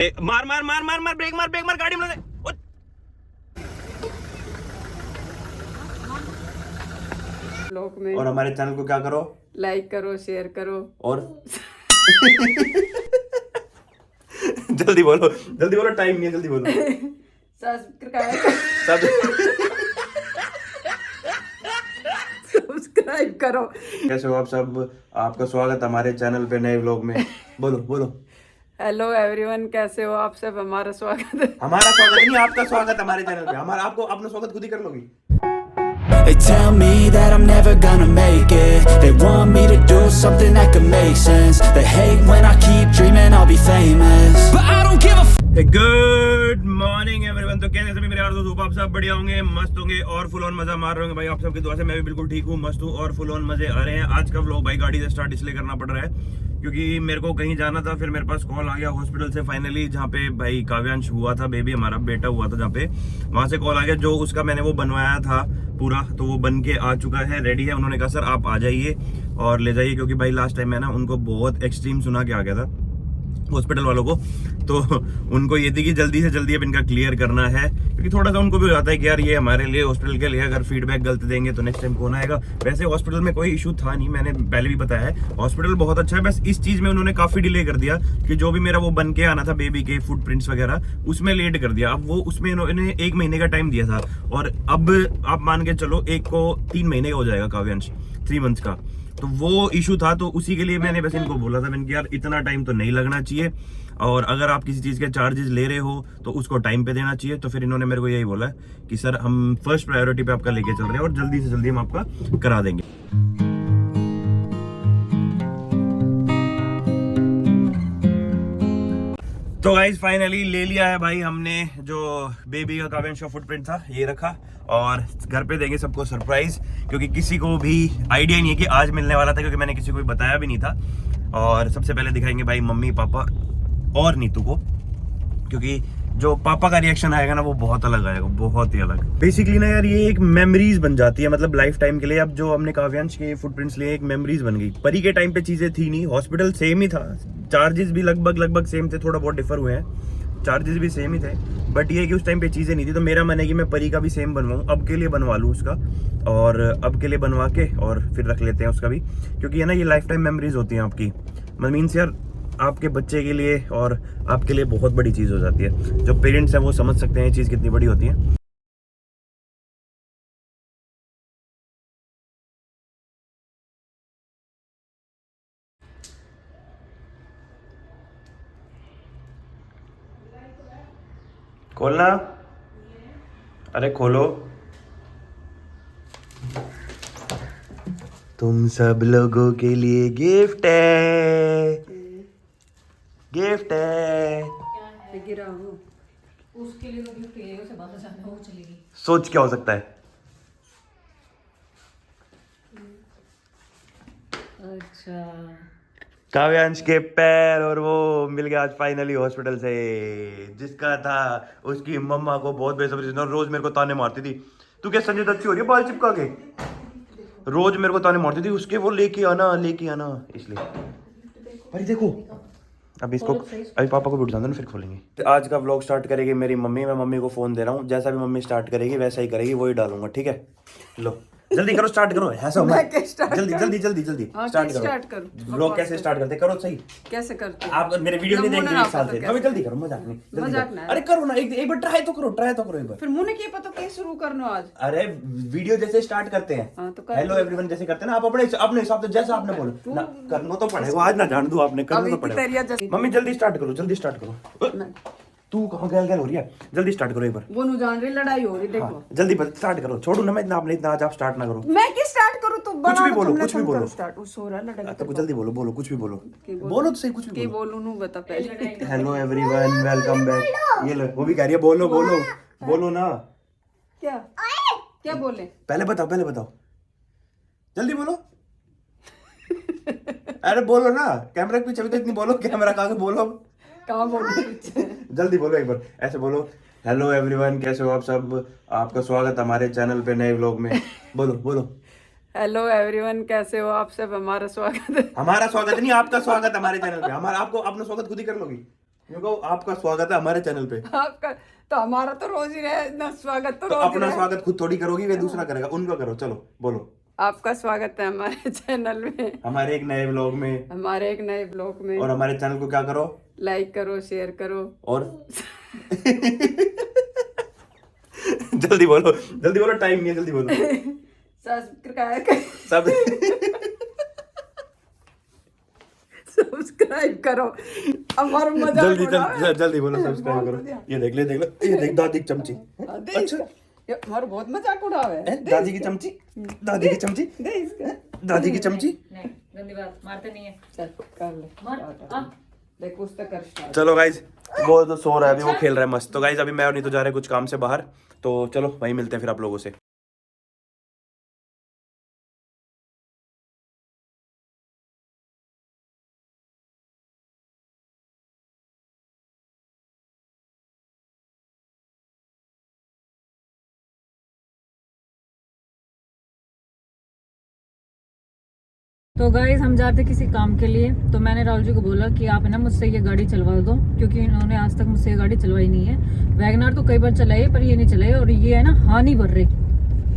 मार मार मार मार मार ब्रेक मार गाड़ी में लगे। ब्लॉग में और हमारे चैनल को क्या करो, लाइक करो, शेयर करो और जल्दी बोलो टाइम नहीं है, जल्दी बोलो। सब्सक्राइब करो। कैसे हो आप सब, आपका स्वागत हमारे चैनल पे नए व्लॉग में। बोलो। हेलो एवरीवन, कैसे हो आप सब? हमारा स्वागत है। हमारा स्वागत नहीं, आपका स्वागत हमारे चैनल पे। हमारा आपको अपना स्वागत खुद ही कर लोगी। They tell me that I'm never gonna make it. They want me to do something that could make sense. They hate when I keep dreaming I'll be famous, but I don't give a good morning everyone. तो कैसे सभी मेरे यार दोस्त, आप सब बढ़िया होंगे, मस्त होंगे और फुल ऑन मजा मार रहे होंगे भाई। आप सबकी दुआ से मैं भी बिल्कुल ठीक हूँ, मस्त हूँ और फुल ऑन मजे आ रहे हैं। आज का व्लॉग भाई गाड़ी से स्टार्ट इसलिए करना पड़ रहा है क्योंकि मेरे को कहीं जाना था, फिर मेरे पास कॉल आ गया हॉस्पिटल से फाइनली, जहाँ पे भाई काव्यांश हुआ था, बेबी हमारा बेटा हुआ था, जहाँ पे वहां से कॉल आ गया। जो उसका मैंने वो बनवाया था पूरा, तो वो बन के आ चुका है, रेडी है। उन्होंने कहा सर आप आ जाइए और ले जाइए, क्योंकि भाई लास्ट टाइम मैं ना उनको बहुत एक्सट्रीम सुना के आ गया था हॉस्पिटल वालों को। तो उनको ये थी कि जल्दी से जल्दी अब इनका क्लियर करना है, क्योंकि थोड़ा सा उनको भी हो जाता है कि यार ये हमारे लिए हॉस्पिटल के लिए अगर फीडबैक गलत देंगे तो नेक्स्ट टाइम कौन आएगा। वैसे हॉस्पिटल में कोई इशू था नहीं, मैंने पहले भी बताया है, हॉस्पिटल बहुत अच्छा है। बस इस चीज में उन्होंने काफी डिले कर दिया कि जो भी मेरा वो बन के आना था बेबी के फुटप्रिंट्स वगैरह, उसमें लेट कर दिया। अब वो उसमें इन्होंने 1 महीने का टाइम दिया था, और अब आप मान के चलो एक को 3 महीने का हो जाएगा काव्यांश, 3 मंथ्स का। तो वो इशू था, तो उसी के लिए मैंने बस इनको बोला था, मैंने कि यार इतना टाइम तो नहीं लगना चाहिए, और अगर आप किसी चीज के चार्जेस ले रहे हो तो उसको टाइम पे देना चाहिए। तो फिर इन्होंने मेरे को यही बोला कि सर हम फर्स्ट प्रायोरिटी पे आपका लेके चल रहे हैं और जल्दी से जल्दी हम आपका करा देंगे। तो गाइस फाइनली ले लिया है भाई हमने जो बेबी का काव्यांश का फुटप्रिंट था, ये रखा, और घर पे देंगे सबको सरप्राइज, क्योंकि किसी को भी आइडिया नहीं है कि आज मिलने वाला था, क्योंकि मैंने किसी को भी बताया भी नहीं था। और सबसे पहले दिखाएंगे भाई मम्मी पापा और नीतू को, क्योंकि जो पापा का रिएक्शन आएगा ना वो बहुत अलग आएगा, बहुत ही अलग। बेसिकली ना यार ये एक मेमोरीज बन जाती है, मतलब लाइफ टाइम के लिए। अब जो हमने काव्यांश के फुटप्रिंट्स लिए, एक मेमोरीज बन गई। परी के टाइम पे चीजें थी नहीं, हॉस्पिटल सेम ही था, चार्जेस भी लगभग सेम थे, थोड़ा बहुत डिफर हुए हैं, चार्जेस भी सेम ही थे, बट ये कि उस टाइम पे चीजें नहीं थी। तो मेरा मन है कि मैं परी का भी सेम बनवाऊं, अब के लिए बनवा लूँ उसका, और अब के लिए बनवा के और फिर रख लेते हैं उसका भी, क्योंकि है ना ये लाइफ टाइम मेमोरीज होती हैं आपकी। मीन्स यार आपके बच्चे के लिए और आपके लिए बहुत बड़ी चीज हो जाती है। जो पेरेंट्स हैं वो समझ सकते हैं ये चीज कितनी बड़ी होती है। खोलना, अरे खोलो। तुम सब लोगों के लिए गिफ्ट है, गिफ्ट है। गिरा हो उसके लिए तो गिफ्ट है, उसे बाहर जाना है, वो चलेगी। सोच क्या हो सकता है? अच्छा, काव्यांश के पैर, और वो मिल गया आज फाइनली हॉस्पिटल से। जिसका था उसकी मम्मा को बहुत बेसब्री से, और रोज मेरे को ताने मारती थी, तू क्या संजय दत्त सी हो रही है बाल चिपका के, रोज मेरे को ताने मारती थी उसके, वो लेके आना इसलिए। पर देखो अब इसको, अभी पापा को भी उठ जाना फिर खोलेंगे। तो आज का व्लॉग स्टार्ट करेगी मेरी मम्मी। मैं मम्मी को फोन दे रहा हूँ, जैसा भी मम्मी स्टार्ट करेगी वैसा ही करेगी, वही डालूंगा, ठीक है? लो जल्दी करो, स्टार्ट करो, ऐसा जल्दी स्टार्ट करो। व्लॉग कैसे स्टार्ट करते, करो सही, कैसे करते हो? आप मेरे वीडियो नहीं देख रहे 1 साल से, अभी जल्दी करो, मजाक नहीं, जल्दी करो। अरे करो ना, एक बार ट्राई तो करो एक बार। फिर मुझे क्या पता कैसे शुरू करना आज? अरे वीडियो जैसे स्टार्ट करते हैं, हाँ, तो हेलो एवरीवन जैसे करते हैं ना, आप अपने हिसाब से जैसा आपने बोला ना, करना तो पड़ेगा आज, ना जान दो आपने, करना तो पड़ेगा। मम्मी जल्दी स्टार्ट करो। तू कहाँ गैल हो रही है, जल्दी स्टार्ट करो एक बार। वो जान रही लड़ाई हो रही, देखो। हाँ, जल्दी स्टार्ट करो, छोड़ो ना, मैं इतना आपने इतना आज आप स्टार्ट ना करो। मैं क्या स्टार्ट करूं? तो कुछ भी बोलो स्टार्ट हो सो रहा लड़ाई। तो जल्दी बोलो कुछ भी बोलो तो सही, कुछ भी बोलूं नू बता पहले। Hello everyone, welcome back. ये लो, वो भी कह रही है बोलो ना। क्या बोले? पहले बताओ, जल्दी बोलो। अरे बोलो ना, कैमरा के पीछे भी तो इतनी बोलो, कैमरा कहाँ बोलो, कहाँ बोले? जल्दी बोलो एक बार, ऐसे बोलो, हेलो एवरीवन, कैसे हो आप सब, आपका स्वागत हमारे चैनल पे नए व्लॉग में। बोलो। हेलो एवरीवन, कैसे हो आप सब? हमारा स्वागत है। हमारा स्वागत नहीं, आपका स्वागत हमारे चैनल पे। हमारा आपको अपना स्वागत खुद ही कर लोगी। यूं कहो आपका स्वागत है हमारे चैनल पे। आपका तो हमारा तो रोज ही रहे ना, स्वागत तो तो रोज ही अपना रहे। स्वागत खुद थोड़ी करोगी, वे दूसरा करेगा, उनका करो। चलो बोलो। आपका स्वागत है हमारे चैनल में, हमारे एक नए व्लॉग में, हमारे एक नए ब्लॉग में। और हमारे चैनल को क्या करो? लाइक करो, शेयर करो और जल्दी बोलो, टाइम नहीं है, जल्दी बोलो। सब्सक्राइब करो। हमारा मजाक जल्दी उड़ाओ। जल्दी बोलो, सब्सक्राइब करो। ये देख ले, ये देख दादी की चमची। अच्छा ये हमारा बहुत मजाक उड़ावे। दादी की चमची, दादी की चमची, दे इसका। दादी की चमची। नहीं गंदी बात, मारते नहीं है। चल कर ले, मार देख कुछ तो कर start। चलो गाइज, वो तो सो रहा है अभी, वो खेल रहा है मस्त। तो गाइज अभी मैं और नहीं तो जा रहे कुछ काम से बाहर, तो चलो वहीं मिलते हैं फिर आप लोगों से। तो गाइस हम जाते किसी काम के लिए, तो मैंने राहुल जी को बोला कि आप है ना मुझसे ये गाड़ी चलवा दो, क्योंकि इन्होंने आज तक मुझसे ये गाड़ी चलवाई नहीं है। वैगनार तो कई बार चलाई है पर ये नहीं चलाई, और ये है ना हाँ नहीं भर रही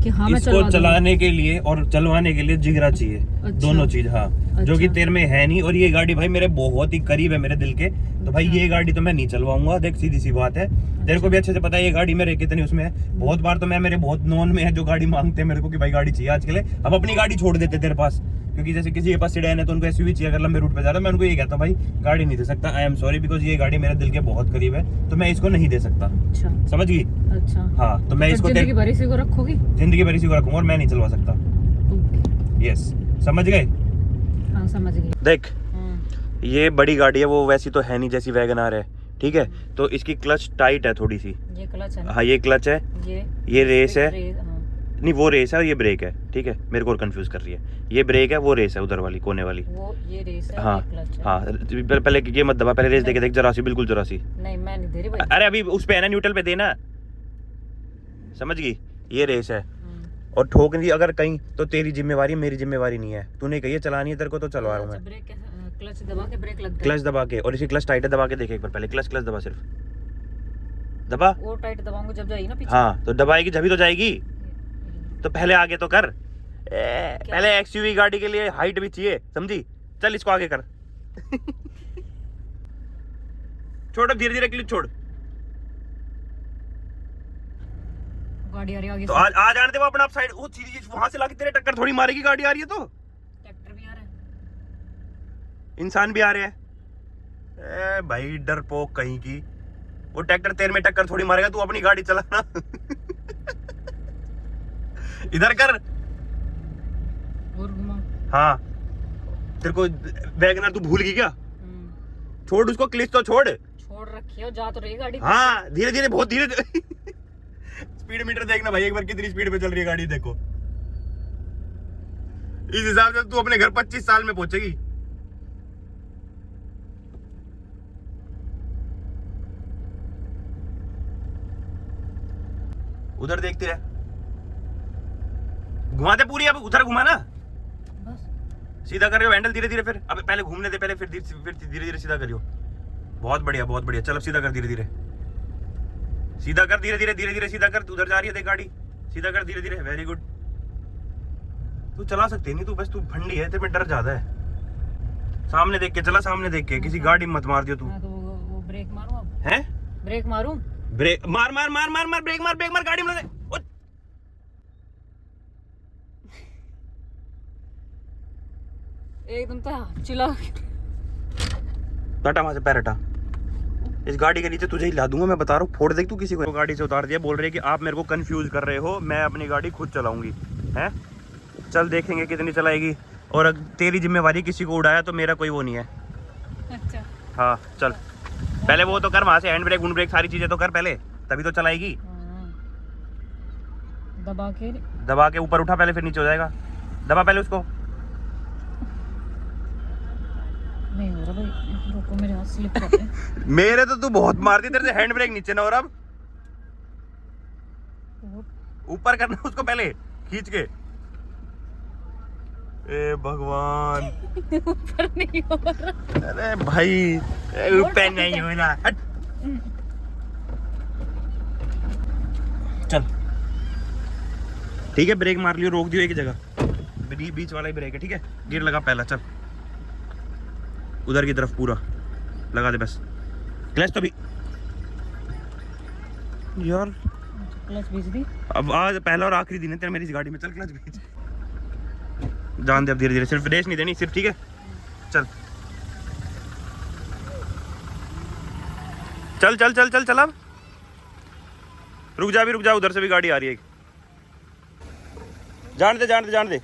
कि हाँ मैं इसको चलाने के लिए और चलवाने के लिए जिगरा चाहिए। अच्छा। दोनों चीज, हाँ। अच्छा। जो कि तेरे में है नहीं, और ये गाड़ी भाई मेरे बहुत ही करीब है मेरे दिल के। तो भाई ये गाड़ी तो मैं नहीं चलवाऊंगा, देख सीधी सी बात है। तेरे को भी अच्छे से पता है ये गाड़ी मेरे कितनी उसमें है। बहुत बार तो मैं, मेरे बहुत नॉन में है जो गाड़ी मांगते हैं मेरे को कि भाई गाड़ी चाहिए आज के लिए, हम अपनी गाड़ी छोड़ देते तेरे पास। क्योंकि जैसे किसी के पास सेडान है तो उनको एसयूवी चाहिए, अगर लंबे रूट पे जा रहा है, मैं उनको ये कहता हूँ भाई गाड़ी नहीं दे सकता, आई एम सॉरी, बिकॉज ये गाड़ी मेरे दिल के बहुत करीब है, तो मैं इसको नहीं दे सकता। अच्छा समझ गई? अच्छा हाँ, तो मैं इसको जिंदगी भर इसी को रखोगी? जिंदगी भर इसी को रखूंगा और मैं नहीं चलवा सकता। यस, समझ गए? हाँ समझ गई। देख, ये बड़ी गाड़ी है, वो वैसी तो है नहीं जैसी वैगनार है, ठीक है? तो इसकी क्लच टाइट है थोड़ी सी। ये क्लच है ना? हाँ, ये क्लच है, ये रेस है। हाँ। नहीं, वो रेस है और ये ब्रेक है, ठीक है? मेरे को कंफ्यूज कर रही है। ये ब्रेक है, वो रेस है उधर वाली कोने वाली। वो ये रेस है, हाँ ये क्लच है। हाँ, पहले ये मत दबा, पहले रेस देके देख जरा सी, बिल्कुल जरा सी। नहीं मैं नहीं दे रही भाई। अरे अभी उस पे है ना, न्यूट्रल पे देना, समझ गई? ये रेस है, और ठोक दी अगर कहीं तो तेरी जिम्मेवारी, मेरी जिम्मेवारी नहीं है। तूने कही है चलानी है तेरे को, तो चलवा रहा हूँ मैं। ब्रेक कैसे? क्लच दबा के ब्रेक लगता है? क्लच दबा के, और इसी क्लच टाइट है, दबा के देख एक बार पहले। क्लच दबा, सिर्फ दबा। वो टाइट दबाऊंगा जब जाएगी ना पीछे। हाँ, तो दबाएगी जब ही तो जाएगी, तो पहले आगे तो कर। पहले एक्सयूवी गाड़ी के लिए हाइट भी चाहिए, समझी? चल इसको आगे कर। छोड़, धीरे धीरे क्लिच छोड़। गाड़ी आ रही है आगे तो से। आ जाने दे वो अपना, साइड वो सीधी वहां से लाके तेरे टक्कर थोड़ी मारेगी, गाड़ी आ रही है तो। ट्रैक्टर भी आ रहा है, इंसान भी आ रहे हैं। भाई डरपोक कहीं की, वो ट्रैक्टर तेरे में टक्कर थोड़ी मारेगा, तू अपनी गाड़ी चलाना। इधर कर। और घुमा। हाँ, तेरे को वैगनर तू भूल गई क्या? छोड़ उसको, क्लिच तो छोड़ रखी है, जा तो रही गाड़ी। हाँ, धीरे धीरे, बहुत धीरे। स्पीड मीटर देखना भाई एक बार, कितनी स्पीड पे चल रही है गाड़ी, देखो। इस हिसाब से तू अपने घर 25 साल में पहुंचेगी। उधर देखती रहे, घुमाते पूरी, अब उधर घुमा ना, बस सीधा करियो हैंडल धीरे धीरे। फिर अब पहले घूमने दे, पहले फिर धीरे धीरे सीधा करियो। बहुत बढ़िया, बहुत बढ़िया। चल अब सीधा कर, धीरे धीरे सीधा कर, धीरे धीरे धीरे धीरे सीधा कर। उधर जा रही है देख गाड़ी, सीधा कर धीरे धीरे। Very good. तू चला सकती नहीं, तू बस, तू भंडी है, तेरे में डर ज्यादा है। सामने देख के चला, सामने देख के, किसी गाड़ी मत मार दियो तू। तो वो ब्रेक मारूं अब? हैं? ब्रेक मारूं? ब्रेक मार मार मार मार मार, ब्रेक मार, ब्रेक मार, गाड़ी में एकदम तो चिल्ला। हटा वहां से, पैर हटा। इस गाड़ी के नीचे तुझे ही ला दूंगा, मैं बता रहा हूँ। फोड़ देख तू किसी को। गाड़ी से उतार दिया, बोल रहे हैं कि आप मेरे को कंफ्यूज कर रहे हो, मैं अपनी गाड़ी खुद चलाऊंगी। हैं? चल देखेंगे कितनी चलाएगी, और तेरी जिम्मेवारी, किसी को उड़ाया तो मेरा कोई वो नहीं है। अच्छा हाँ चल, पहले वो तो कर, वहां से हैंड ब्रेक, वुंड ब्रेक, सारी चीजें तो कर पहले, तभी तो चलाएगी। दबा के ऊपर उठा पहले, फिर नीचे हो जाएगा। दबा पहले उसको। नहीं हो रहा भाई, रुको मेरे हाथ स्लिप कर रहे हैं। मेरे तो तू बहुत मारती, तेरे से हैंड ब्रेक नीचे ना हो रहा। अब ऊपर करना उसको पहले, खींच के। ए भगवान, ऊपर नहीं हो रहा। अरे भाई ऊपर नहीं हो रहा, हट। चल ठीक है, ब्रेक मार लियो, रोक दियो एक जगह, बीच वाला ही ब्रेक है, ठीक है। गियर लगा पहला, चल उधर की तरफ पूरा लगा दे बस। क्लच तो भी यार, क्लच भेज दी। अब आज पहला और आखिरी दिन है तेरा मेरी इस गाड़ी में, चल क्लच भेज। जान दे अब धीरे धीरे, सिर्फ रेस नहीं देनी सिर्फ, ठीक है। चल चल चल चल चल चल, अब रुक जा, भी रुक जा, उधर से भी गाड़ी आ रही है। जान दे जान दे जान दे।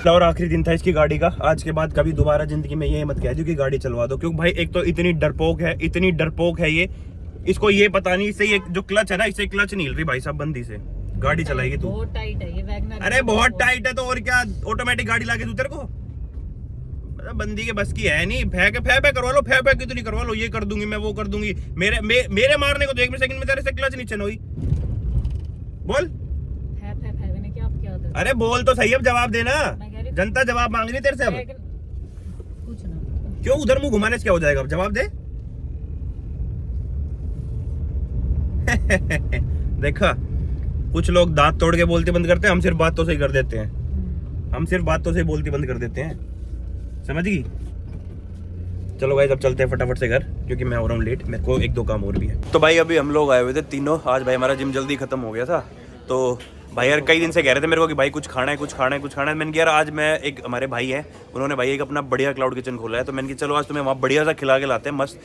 और आखिरी दिन था इसकी गाड़ी का। आज के बाद कभी दोबारा जिंदगी में ये मत कह दो कि गाड़ी चलवा दो, क्योंकि भाई एक तो इतनी डरपोक है ये, इसको ये पता नहीं, इससे ये जो क्लच है ना, इससे क्लच नहीं हिल रही भाई साहब बंदी से। गाड़ी चलाएगी तू, बहुत टाइट है ये वैगनर। अरे बहुत टाइट है तो और क्या, ऑटोमेटिक गाड़ी लाके तू, तेरे को बंदी के बस की है नहीं। फे करवा लो, फे कितनी करवा लो, ये कर दूंगी मैं, वो कर दूंगी। मेरे मारने को तो 1 सेकंड में तेरे से क्लच नीचे न हुई। बोल, अरे बोल तो सही, अब जवाब देना, जनता जवाब मांग रही तेरे से। अब कुछ ना, क्यों उधर मुंह घुमाने से क्या हो जाएगा, अब जवाब दे। देखा, कुछ लोग दांत तोड़ के बोलते बंद करते हैं, हम सिर्फ बातों से ही कर देते हैं। हम सिर्फ बातों से बोलती बंद कर देते हैं, समझ गई। चलो भाई अब चलते हैं फटाफट से घर, क्योंकि मैं हो रहा हूँ लेट, मेरे को 1-2 काम और भी है। तो भाई अभी हम लोग आए हुए थे तीनों। आज भाई हमारा जिम जल्दी खत्म हो गया था, तो भाई यार कई दिन से कह रहे थे मेरे को कि भाई कुछ खाना है कुछ खाना है कुछ खाना है। मैंने कहा यार आज मैं, एक हमारे भाई है, उन्होंने भाई एक अपना बढ़िया क्लाउड किचन खोला है, तो मैंने कहा चलो आज तुम्हें वहाँ बढ़िया सा खिला के लाते हैं मस्त,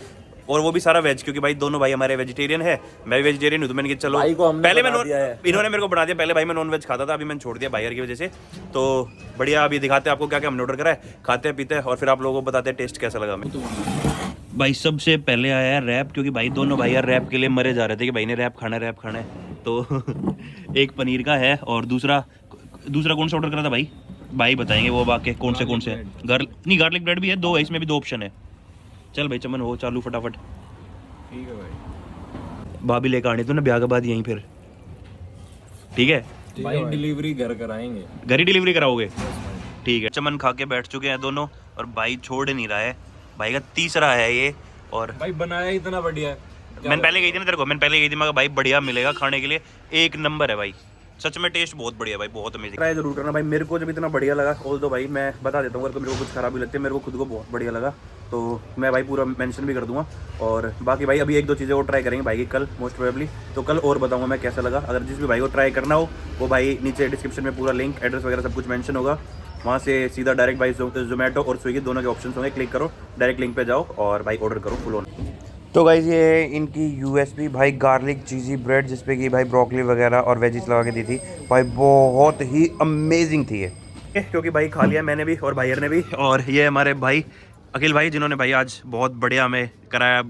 और वो भी सारा वेज, क्योंकि भाई दोनों भाई हमारे वेजिटेरियन है, मैं भी वेजिटेरियन हूँ। तो मैंने कहा चलो, पहले मैं इन्होंने मेरे को बना दिया, पहले भाई मैं नॉन वेज खाता था, अभी मैंने छोड़ दिया भाई यार की वजह से। तो बढ़िया, अभी दिखाते हैं आपको क्या क्या हमने ऑर्डर करा है, खाते हैं पीते हैं और फिर आप लोगों को बताते हैं टेस्ट कैसा लगा हमें। भाई सबसे पहले आया है रैप, क्योंकि भाई दोनों भाई यार रैप के लिए मरे जा रहे थे कि भाई ने रैप खाना है। तो एक पनीर का है और दूसरा कौन सा ऑर्डर करा था भाई? भाई बताएंगे वो बाकी कौन से गार्लिक ब्रेड भी है, 2 है इसमें भी, 2 ऑप्शन है। चल भाई चमन हो चालू फटाफट। ठीक है भाई, भाभी लेकर आनी तो ना ब्याह के बाद यहीं फिर, ठीक है भाई डिलीवरी घर कराएंगे, घर ही डिलीवरी कराओगे, ठीक है। चमन खा के बैठ चुके हैं दोनों और भाई छोड़ नहीं रहा है, भाई का तीसरा है ये। और भाई बनाया इतना बढ़िया है, मैंने पहले कही थी ना तेरे को, मैं भाई बढ़िया मिलेगा खाने के लिए, 1 नंबर है भाई, सच में टेस्ट बहुत बढ़िया भाई, बहुत अमेजिंग। ट्राई जरूर करना भाई, मेरे को जब इतना बढ़िया लगा, ऑल तो भाई मैं बता देता हूँ, अगर मेरे को कुछ खराबी लगती है, मेरे को खुद को बहुत बढ़िया लगा, तो मैं भाई पूरा मेंशन भी कर दूंगा। और बाकी भाई अभी 1-2 चीज़ें और ट्राई करेंगे भाई की कल, मोस्ट प्रोबेबली, तो कल और बताऊंगा मैं कैसा लगा। अगर जिस भी भाई को ट्राई करना हो वो भाई नीचे डिस्क्रिप्शन में पूरा लिंक, एड्रेस वगैरह सब कुछ मेंशन होगा, वहाँ से सीधा डायरेक्ट भाई जोमेटो और स्विगी दोनों के ऑप्शन होंगे, क्लिक करो, डायरेक्ट लिंक पे जाओ और भाई ऑर्डर करो फुल ऑन। तो गाइस ये है इनकी यूएसपी भाई गार्लिक चीज़ी ब्रेड, जिसपे कि भाई ब्रोकली वगैरह और वेजिस लगा के दी थी भाई, बहुत ही अमेजिंग थी ये, क्योंकि भाई खा लिया मैंने भी और भाईयर ने भी। और ये हमारे भाई अखिल भाई, जिन्होंने भाई आज बहुत बढ़िया हमें कराया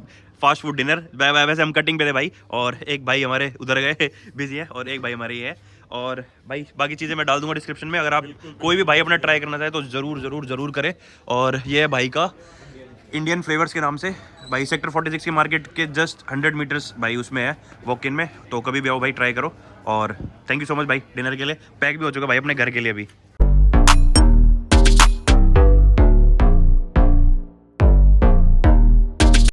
फास्ट फूड डिनर। वैसे हम कटिंग पे थे भाई, और एक भाई हमारे उधर गए बिजी है, और एक भाई हमारे ये है। और भाई बाकी चीज़ें मैं डाल दूंगा डिस्क्रिप्शन में, अगर आप कोई भी भाई अपना ट्राई करना चाहे तो ज़रूर करें। और ये है भाई का इंडियन फ्लेवर्स के नाम से, भाई सेक्टर 46 की मार्केट के जस्ट 100 मीटर्स भाई उसमें है, वॉक इन में, तो कभी भी आओ भाई ट्राई करो। और थैंक यू सो मच भाई डिनर के लिए, पैक भी हो चुका भाई अपने घर के लिए भी।